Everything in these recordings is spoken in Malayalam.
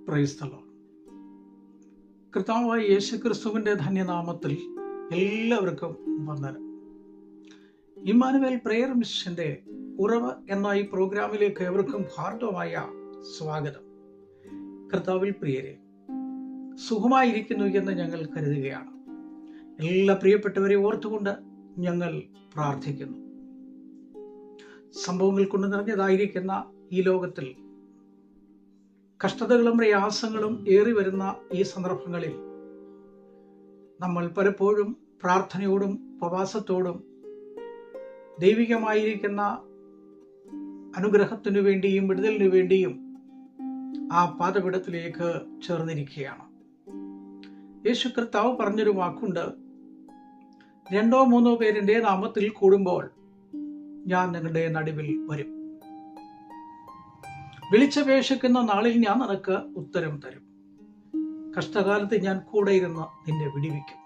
Praise the Lord. കർത്താവായ യേശുക്രിസ്തുവിന്റെ ധന്യനാമത്തിൽ എല്ലാവർക്കും വന്ദനം. ഇമ്മാനുവേൽ പ്രേയർ മിഷന്റെ ഉറവ് എന്ന ഈ പ്രോഗ്രാമിലേക്ക് ഏവർക്കും ഹാർദവമായ സ്വാഗതം. കർത്താവിൽ പ്രിയരെ, സുഖമായിരിക്കുന്നു എന്ന് ഞങ്ങൾ കരുതുകയാണ്. എല്ലാ പ്രിയപ്പെട്ടവരെ ഓർത്തുകൊണ്ട് ഞങ്ങൾ പ്രാർത്ഥിക്കുന്നു. സംഭവങ്ങൾ കൊണ്ട് നിറഞ്ഞതായിരിക്കുന്ന ഈ ലോകത്തിൽ കഷ്ടതകളും പ്രയാസങ്ങളും ഏറി വരുന്ന ഈ സന്ദർഭങ്ങളിൽ നമ്മൾ പലപ്പോഴും പ്രാർത്ഥനയോടും ഉപവാസത്തോടും ദൈവികമായിരിക്കുന്ന അനുഗ്രഹത്തിനു വേണ്ടിയും വിടുതലിനു വേണ്ടിയും ആ പാദപീഠത്തിലേക്ക് ചേർന്നിരിക്കുകയാണ്. യേശു കർത്താവ് പറഞ്ഞൊരു വാക്കുണ്ട്, 2-3 പേരിന്റെ നാമത്തിൽ കൂടുമ്പോൾ ഞാൻ നിങ്ങളുടെ നടുവിൽ വരും. വിളിച്ചപേക്ഷിക്കുന്ന നാളിൽ ഞാൻ നിനക്ക് ഉത്തരം തരും. കഷ്ടകാലത്ത് ഞാൻ കൂടെ ഇരുന്ന് നിന്നെ വിടിവിക്കും.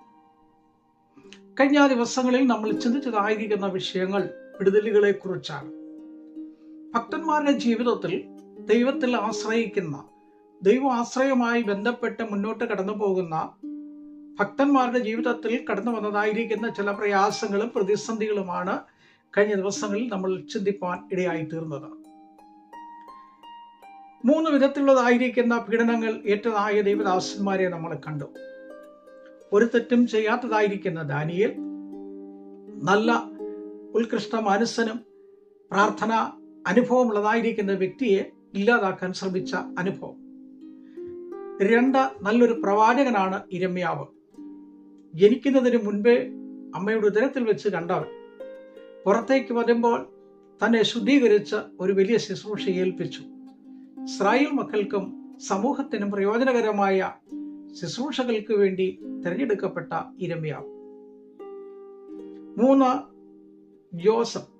കഴിഞ്ഞ ദിവസങ്ങളിൽ നമ്മൾ ചിന്തിച്ചതായിരിക്കുന്ന വിഷയങ്ങൾ വിടുതലുകളെ കുറിച്ചാണ്. ഭക്തന്മാരുടെ ജീവിതത്തിൽ ദൈവത്തിൽ ആശ്രയിക്കുന്ന, ദൈവ ആശ്രയവുമായി ബന്ധപ്പെട്ട് മുന്നോട്ട് കടന്നു പോകുന്ന ഭക്തന്മാരുടെ ജീവിതത്തിൽ കടന്നു വന്നതായിരിക്കുന്ന ചില പ്രയാസങ്ങളും പ്രതിസന്ധികളുമാണ് കഴിഞ്ഞ ദിവസങ്ങളിൽ നമ്മൾ ചിന്തിപ്പാൻ ഇടയായി തീർന്നത്. 3 വിധത്തിലുള്ളതായിരിക്കുന്ന പീഡനങ്ങൾ ഏറ്റതായ ദൈവദാസന്മാരെ നമ്മൾ കണ്ടു. ഒരു തെറ്റും ചെയ്യാത്തതായിരിക്കുന്ന ദാനിയേൽ, നല്ല ഉത്കൃഷ്ട മനസ്സനും പ്രാർത്ഥന അനുഭവമുള്ളതായിരിക്കുന്ന വ്യക്തിയെ ഇല്ലാതാക്കാൻ ശ്രമിച്ച അനുഭവം. 2, നല്ലൊരു പ്രവാചകനാണ് ഇരമ്യാവ്. ജനിക്കുന്നതിന് മുൻപേ അമ്മയുടെ ഉദരത്തിൽ വെച്ച് കണ്ടവൻ പുറത്തേക്ക് വരുമ്പോൾ തന്നെ ശുദ്ധീകരിച്ച് ഒരു വലിയ ശുശ്രൂഷ ഏൽപ്പിച്ചു. ഇസ്രായേൽ മക്കൾക്കും സമൂഹത്തിനും പ്രയോജനകരമായ ശുശ്രൂഷകൾക്ക് വേണ്ടി തിരഞ്ഞെടുക്കപ്പെട്ട ഇരമ്യാവ്. 3, ജോസഫ്.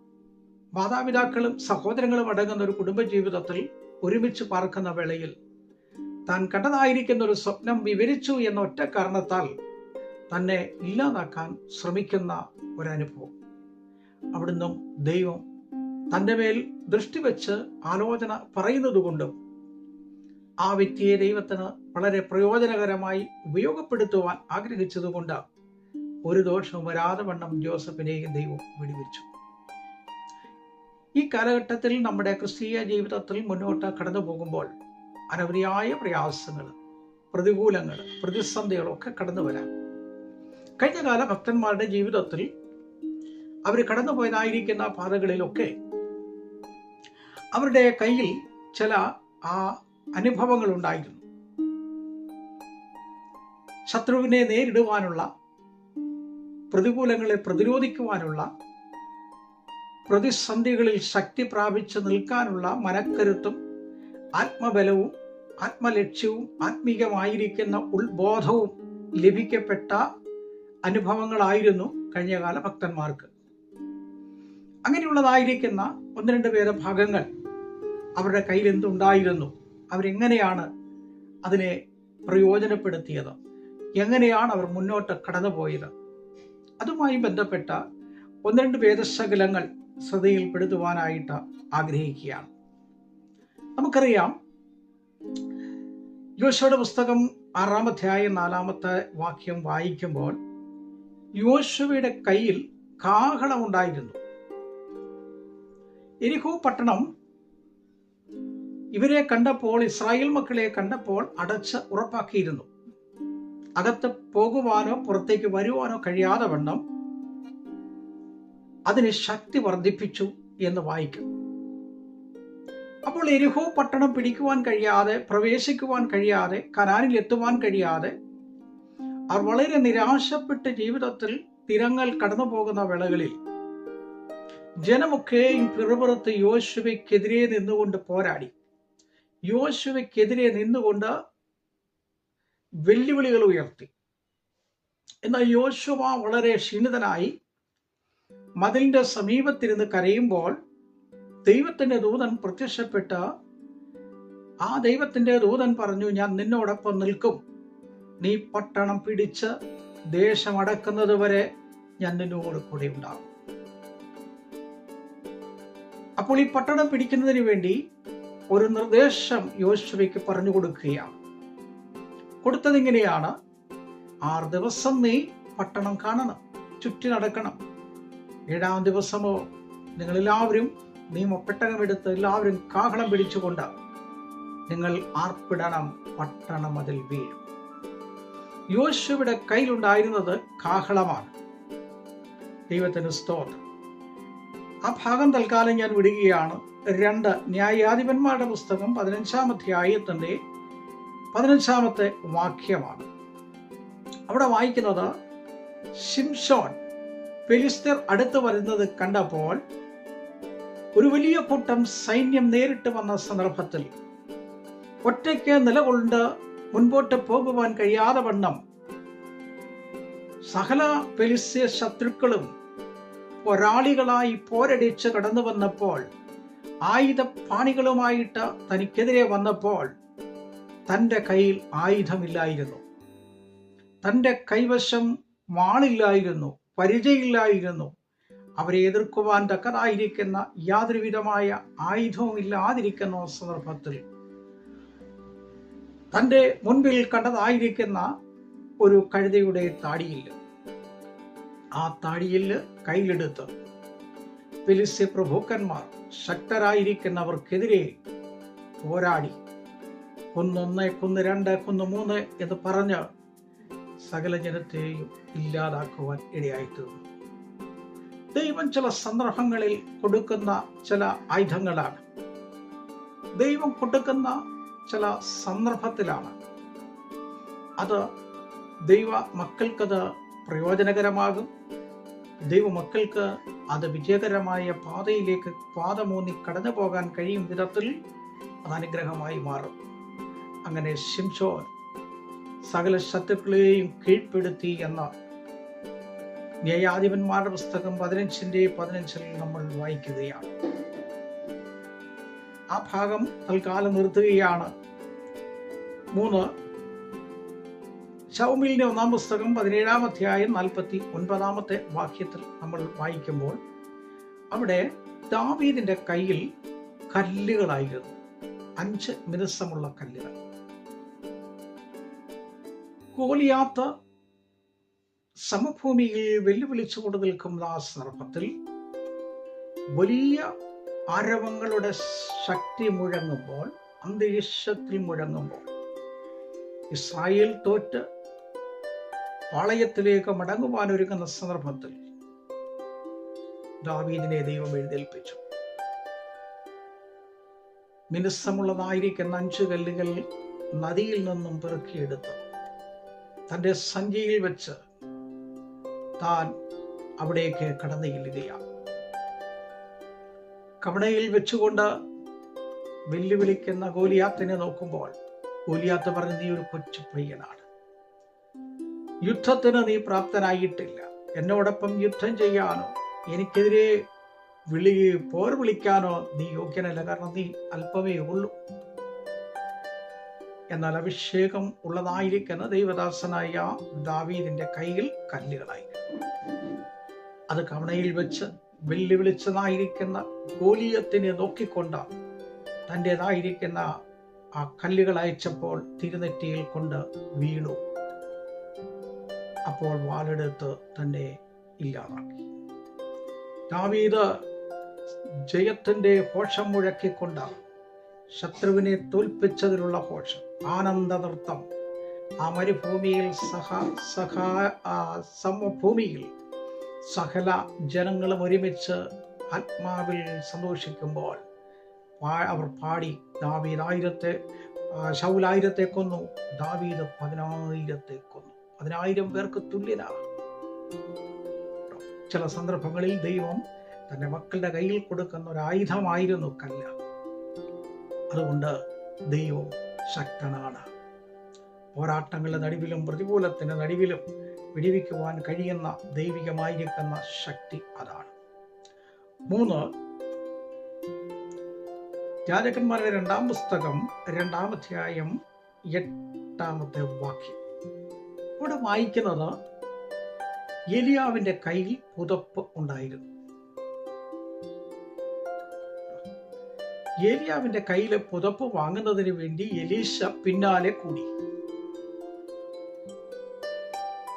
മാതാപിതാക്കളും സഹോദരങ്ങളും അടങ്ങുന്ന ഒരു കുടുംബജീവിതത്തിൽ ഒരുമിച്ച് പാർക്കുന്ന വേളയിൽ താൻ കണ്ടതായിരിക്കുന്ന ഒരു സ്വപ്നം വിവരിച്ചു എന്ന ഒറ്റ കാരണത്താൽ തന്നെ ഇല്ലാതാക്കാൻ ശ്രമിക്കുന്ന ഒരനുഭവം. അവിടുന്നും ദൈവം തൻ്റെ മേൽ ദൃഷ്ടി വെച്ച് ആലോചന പറയുന്നത് കൊണ്ടും ആ വ്യക്തിയെ ദൈവത്തിന് വളരെ പ്രയോജനകരമായി ഉപയോഗപ്പെടുത്തുവാൻ ആഗ്രഹിച്ചതുകൊണ്ട് ഒരു ദോഷവും വരാതെ വണ്ണം ജോസഫിനെയും ദൈവം വിടുവിച്ചു. ഈ കാലഘട്ടത്തിൽ നമ്മുടെ ക്രിസ്തീയ ജീവിതത്തിൽ മുന്നോട്ട് കടന്നു പോകുമ്പോൾ അനവധിയായ പ്രയാസങ്ങൾ, പ്രതികൂലങ്ങൾ, പ്രതിസന്ധികളൊക്കെ കടന്നു വരാം. കഴിഞ്ഞ കാല ഭക്തന്മാരുടെ ജീവിതത്തിൽ അവർ കടന്നുപോയതായിരിക്കുന്ന പാതകളിലൊക്കെ അവരുടെ കയ്യിൽ ചില അനുഭവങ്ങൾ ഉണ്ടായിരുന്നു. ശത്രുവിനെ നേരിടുവാനുള്ള, പ്രതികൂലങ്ങളെ പ്രതിരോധിക്കുവാനുള്ള, പ്രതിസന്ധികളിൽ ശക്തി പ്രാപിച്ച് നിൽക്കാനുള്ള മനക്കരുത്തും ആത്മബലവും ആത്മലക്ഷ്യവും ആത്മീകമായിരിക്കുന്ന ഉത്ബോധവും ലഭിക്കപ്പെട്ട അനുഭവങ്ങളായിരുന്നു കഴിഞ്ഞകാല ഭക്തന്മാർക്ക്. അങ്ങനെയുള്ളതായിരിക്കുന്ന 1-2 വേദഭാഗങ്ങൾ അവരുടെ കയ്യിൽ എന്തുണ്ടായിരുന്നു, അവരെങ്ങനെയാണ് അതിനെ പ്രയോജനപ്പെടുത്തിയത്, എങ്ങനെയാണ് അവർ മുന്നോട്ട് കടന്നുപോയത്, അതുമായി ബന്ധപ്പെട്ട 1-2 വേദശകലങ്ങൾ ശ്രദ്ധയിൽപ്പെടുത്തുവാനായിട്ട് ആഗ്രഹിക്കുകയാണ്. നമുക്കറിയാം, യോശുവയുടെ പുസ്തകം 6-ാം അധ്യായം 4-ാമത്തെ വാക്യം വായിക്കുമ്പോൾ യോശുവയുടെ കയ്യിൽ കാഹളമുണ്ടായിരുന്നു. യെരിഹോ പട്ടണം ഇവരെ കണ്ടപ്പോൾ, ഇസ്രായേൽ മക്കളെ കണ്ടപ്പോൾ അടച്ച് ഉറപ്പാക്കിയിരുന്നു. അകത്ത് പോകുവാനോ പുറത്തേക്ക് വരുവാനോ കഴിയാതെ വണ്ണം അതിന് ശക്തി വർദ്ധിപ്പിച്ചു എന്ന് വായിക്കും. അപ്പോൾ യെരിഹോ പട്ടണം പിടിക്കുവാൻ കഴിയാതെ, പ്രവേശിക്കുവാൻ കഴിയാതെ, കനാനിൽ എത്തുവാൻ കഴിയാതെ അവർ വളരെ നിരാശപ്പെട്ട് ജീവിതത്തിൽ തിരങ്ങൾ കടന്നു പോകുന്ന വേളകളിൽ ജനമൊക്കെയും പിറുപിറുത്ത് യോശുവയ്ക്കെതിരെ നിന്നുകൊണ്ട് പോരാടി. യോശുവയ്ക്കെതിരെ നിന്നുകൊണ്ട് വെല്ലുവിളികൾ ഉയർത്തി. എന്നാൽ യോശുവ വളരെ ക്ഷീണിതനായി മതിലിന്റെ സമീപത്തിരുന്ന് കരയുമ്പോൾ ദൈവത്തിന്റെ ദൂതൻ പ്രത്യക്ഷപ്പെട്ട് ആ ദൈവത്തിന്റെ ദൂതൻ പറഞ്ഞു, ഞാൻ നിന്നോടൊപ്പം നിൽക്കും. നീ പട്ടണം പിടിച്ച് ദേശം അടക്കുന്നത് വരെ ഞാൻ നിന്നോട് കൂടെ ഉണ്ടാകും. അപ്പോൾ ഈ പട്ടണം പിടിക്കുന്നതിന് വേണ്ടി ഒരു നിർദ്ദേശം യോശുവയ്ക്ക് പറഞ്ഞു കൊടുക്കുകയാണ്. കൊടുത്തതിങ്ങനെയാണ്, 6 ദിവസം നീ പട്ടണം കാണണം, ചുറ്റി നടക്കണം. 7-ാം ദിവസമോ നിങ്ങളെല്ലാവരും നിയമപ്പെട്ടകം എടുത്ത് എല്ലാവരും കാഹളം പിടിച്ചുകൊണ്ട് നിങ്ങൾ ആർപ്പിടണം, പട്ടണം അതിൽ വീഴും. യോശുവയുടെ കയ്യിലുണ്ടായിരുന്നത് കാഹളമാണ്. ദൈവത്തിന് സ്തോത്രം. ആ ഭാഗം തൽക്കാലം ഞാൻ വിടുകയാണ്. 2 ന്യായാധിപന്മാരുടെ പുസ്തകം 15-ാം അധ്യായത്തിന്റെ 15-ാമത്തെ വാക്യമാണ്. അവിടെ വായിക്കുന്നത്, ശിംശോൻ ഫെലിസ്ത്യർ അടുത്ത് വരുന്നത് കണ്ടപ്പോൾ ഒരു വലിയ കൂട്ടം സൈന്യം നേരിട്ട് വന്ന സന്ദർഭത്തിൽ ഒറ്റയ്ക്ക് നിലകൊണ്ട് മുൻപോട്ട് പോകുവാൻ കഴിയാതെ വണ്ണം സകല ഫെലിസ്ത്യ ശത്രുക്കളും പോരാളികളായി പോരടിച്ച് കടന്നു വന്നപ്പോൾ, ആയുധപാണികളുമായിട്ട് തനിക്കെതിരെ വന്നപ്പോൾ തൻ്റെ കയ്യിൽ ആയുധമില്ലായിരുന്നു, തൻ്റെ കൈവശം വാളില്ലായിരുന്നു, പരിചയമില്ലായിരുന്നു. അവരെ എതിർക്കുവാൻ തക്കതായിരിക്കുന്ന യാതൊരു വിധമായ ആയുധവും ഇല്ലാതിരിക്കുന്ന സന്ദർഭത്തിൽ തൻ്റെ മുൻപിൽ കണ്ടതായിരിക്കുന്ന ഒരു കഴുതയുടെ താടിയിൽ, ആ താടിയിൽ കയ്യിലെടുത്ത് ഫെലിസ്ത്യ പ്രഭുക്കന്മാർ ശക്തരായിരിക്കുന്നവർക്കെതിരെ പോരാടി, 1, 2, 3 എന്ന് പറഞ്ഞ് സകല ജനത്തെയും ഇല്ലാതാക്കുവാൻ ഇടയായിത്തീർന്നു. ദൈവം ചില സന്ദർഭങ്ങളിൽ കൊടുക്കുന്ന ചില ആയുധങ്ങളാണ്. ദൈവം കൊടുക്കുന്ന ചില സന്ദർഭത്തിലാണ് അത് ദൈവ മക്കൾക്കത് പ്രയോജനകരമാകും. ദൈവമക്കൾക്ക് അത് വിജയകരമായ പാതയിലേക്ക് പാദമൂന്നി കടന്നു പോകാൻ കഴിയും വിധത്തിൽ അത് അനുഗ്രഹമായി മാറും. അങ്ങനെ ശിംശോൻ സകല ശത്രുക്കളെയും കീഴ്പ്പെടുത്തി എന്ന ന്യായാധിപന്മാരുടെ പുസ്തകം 15-ൽ നമ്മൾ വായിക്കുകയാണ്. ആ ഭാഗം തൽക്കാലം നിർത്തുകയാണ്. 3 ശമൂവേലിന്റെ 1-ാം പുസ്തകം 17-ാം അധ്യായം 49-ാമത്തെ വാക്യത്തിൽ നമ്മൾ വായിക്കുമ്പോൾ അവിടെ ദാവീദിന്റെ കയ്യിൽ കല്ലുകളായിരുന്നു, 5 മിനുസമുള്ള കല്ലുകൾ. ഗോലിയാത്ത് സമഭൂമിയിൽ വെല്ലുവിളിച്ചുകൊണ്ട് നിൽക്കുന്ന ആ സന്ദർഭത്തിൽ വലിയ ആരവങ്ങളുടെ ശക്തി മുഴങ്ങുമ്പോൾ, അന്തരീക്ഷത്തിൽ മുഴങ്ങുമ്പോൾ, ഇസ്രായേൽ തോറ്റ് പാളയത്തിലേക്ക് മടങ്ങുവാൻ ഒരുങ്ങുന്ന സന്ദർഭത്തിൽ ദാവീദിനെ ദൈവം എഴുന്നേൽപ്പിച്ചു. മിനുസമുള്ളതായിരിക്കുന്ന 5 കല്ലുകൾ നദിയിൽ നിന്നും പെറുക്കിയെടുത്ത് തൻ്റെ സഞ്ചിയിൽ വെച്ച് താൻ അവിടേക്ക് കടന്നു ചെല്ലുകയാണ്. കവണയിൽ വെച്ചുകൊണ്ട് വെല്ലുവിളിക്കുന്ന ഗോലിയാത്തിനെ നോക്കുമ്പോൾ ഗോലിയാത്ത് പറഞ്ഞു, നീ ഒരു കൊച്ചു പയ്യനാണ്, യുദ്ധത്തിന് നീ പ്രാപ്തനായിട്ടില്ല, എന്നോടൊപ്പം യുദ്ധം ചെയ്യാനോ എനിക്കെതിരെ പോർ വിളിക്കാനോ നീ യോഗ്യനല്ല, കാരണം നീ അല്പമേ ഉള്ളൂ. എന്നാൽ അഭിഷേകം ഉള്ളതായിരിക്കുന്ന ദൈവദാസനായ ദാവീദിന്റെ കയ്യിൽ കല്ലുകളായി. അത് കവണയിൽ വെച്ച് വെല്ലുവിളിച്ചതായിരിക്കുന്ന ഗോലിയത്തിനെ നോക്കിക്കൊണ്ട് തൻ്റെതായിരിക്കുന്ന ആ കല്ലുകൾ അയച്ചപ്പോൾ തിരുനെറ്റിയിൽ കൊണ്ട് വീണു. അപ്പോൾ വാളെടുത്ത് തന്നെ ഇല്ലാതാക്കി. ദാവീദ് ജയത്തിന്റെ ഘോഷം മുഴക്കിക്കൊണ്ട് ശത്രുവിനെ തോൽപ്പിച്ചതിലുള്ള ഘോഷം, ആനന്ദ നൃത്തം ആ മരുഭൂമിയിൽ സമഭൂമിയിൽ സകല ജനങ്ങളും ഒരുമിച്ച് ആത്മാവിൽ സന്തോഷിക്കുമ്പോൾ അവർ പാടി, ദാവീദ് ശൗൽ 1000 കൊന്നു, ദാവീദ് 10,000 കൊന്നു. 10,000 പേർക്ക് തുല്യനാണ്. ചില സന്ദർഭങ്ങളിൽ ദൈവം തന്റെ മക്കളുടെ കയ്യിൽ കൊടുക്കുന്ന ഒരു ആയുധമായിരുന്നു കല്ല്. അതുകൊണ്ട് ദൈവം ശക്തനാണ്. പോരാട്ടങ്ങളുടെ നടുവിലും പ്രതികൂലത്തിന്റെ നടുവിലും വിടിവിക്കുവാൻ കഴിയുന്ന ദൈവികമായിരിക്കുന്ന ശക്തി അതാണ്. 3 രാജാക്കന്മാരുടെ 2-ാം പുസ്തകം 2-ാം അധ്യായം 8-ാമത്തെ വാക്യം. ഇവിടെ വായിക്കുന്നത്, ഏലിയാവിന്റെ കയ്യിൽ പുതപ്പ് ഉണ്ടായിരുന്നു. ഏലിയാവിന്റെ കയ്യിലെ പുതപ്പ് വാങ്ങുന്നതിന് വേണ്ടി എലീശ പിന്നാലെ കൂടി.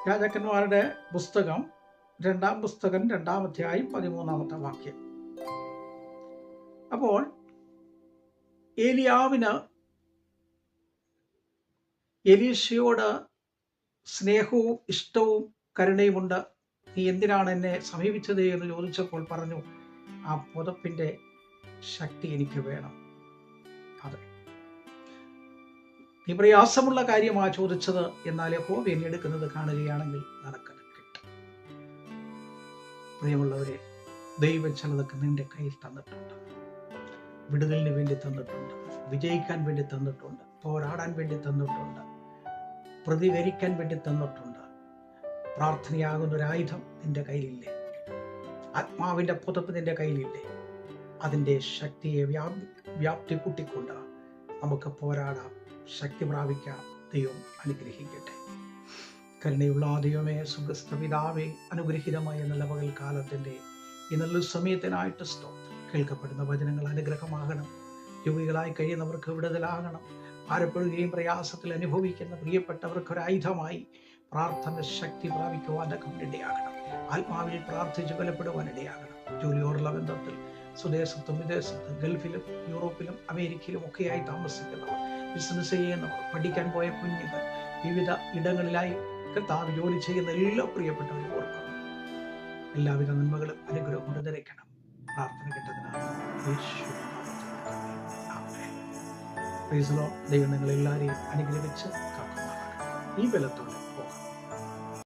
രാജാക്കന്മാരുടെ പുസ്തകം 2-ാം പുസ്തകം 2-ാം അധ്യായം 13-ാമത്തെ വാക്യം. അപ്പോൾ ഏലിയാവിന് എലീശയോട് സ്നേഹവും ഇഷ്ടവും കരുണയുമുണ്ട്. നീ എന്തിനാണ് എന്നെ സമീപിച്ചത് എന്ന് ചോദിച്ചപ്പോൾ പറഞ്ഞു, ആ പുതപ്പിന്റെ ശക്തി എനിക്ക് വേണം. അതെ, നീ പ്രയാസമുള്ള കാര്യമാണ് ചോദിച്ചത്, എന്നാൽ യഹോവ എന്നെ എടുക്കുന്നത് കാണുകയാണെങ്കിൽ നടക്കത് കിട്ടും. പ്രിയമുള്ളവരെ, ദൈവം ചിലതൊക്കെ നിന്റെ കയ്യിൽ തന്നിട്ടുണ്ട്. വിടുതലിന് വേണ്ടി തന്നിട്ടുണ്ട്, വിജയിക്കാൻ വേണ്ടി തന്നിട്ടുണ്ട്, പോരാടാൻ വേണ്ടി തന്നിട്ടുണ്ട്, പ്രതികരിക്കാൻ വേണ്ടി തന്നിട്ടുണ്ട്. പ്രാർത്ഥനയാകുന്ന ഒരു ആയുധം നിന്റെ കയ്യിലില്ലേ? ആത്മാവിന്റെ പുതപ്പ് നിന്റെ കയ്യിലില്ലേ? അതിൻ്റെ ശക്തിയെ വ്യാപ്തി കൂട്ടിക്കൊണ്ട് നമുക്ക് പോരാടാം, ശക്തി പ്രാപിക്കാം. ദൈവം അനുഗ്രഹിക്കട്ടെ. കരുണയുള്ള ദൈവമേ, സുഖസ്ഥ പിതാവേ, അനുഗ്രഹീതമായ നല്ല പകൽക്കാലത്തിൻ്റെ ഈ നല്ല സമയത്തിനായിട്ട് സ്തോത്രം. കേൾക്കപ്പെടുന്ന വചനങ്ങൾ അനുഗ്രഹമാകണം. രോഗികളായി കഴിയുന്നവർക്ക് വിടുതലാകണം. ഭാരപ്പെടുകയും പ്രയാസത്തിൽ അനുഭവിക്കുന്ന പ്രിയപ്പെട്ടവർക്ക് ഒരു ആയുധമായി പ്രാർത്ഥന ശക്തി പ്രാപിക്കുവാനൊക്കെ ഇടയാകണം. ആത്മാവിൽ പ്രാർത്ഥിച്ച് ബലപ്പെടുവാൻ ഇടയാകണം. ജോലിയോടുള്ള ബന്ധത്തിൽ സ്വദേശത്തും വിദേശത്തും ഗൾഫിലും യൂറോപ്പിലും അമേരിക്കയിലും ഒക്കെയായി താമസിക്കുന്നവർ, ബിസിനസ് ചെയ്യുന്നവർ, പഠിക്കാൻ പോയ കുഞ്ഞുങ്ങൾ, വിവിധ ഇടങ്ങളിലായി കർത്താവ് ജോലി ചെയ്യുന്ന എല്ലാ പ്രിയപ്പെട്ടവരും ഓർക്കണം. എല്ലാവിധ നന്മകളും അനുഗ്രഹം കൊണ്ട് നിറയ്ക്കണം. പ്രാർത്ഥന കേട്ടതിനാണ് ദൈവം നിങ്ങളെല്ലാവരെയും അനുഗ്രഹിച്ച് കാക്കുമാറാകട്ടെ. ഈ ബലത്തോടെ പോകാം.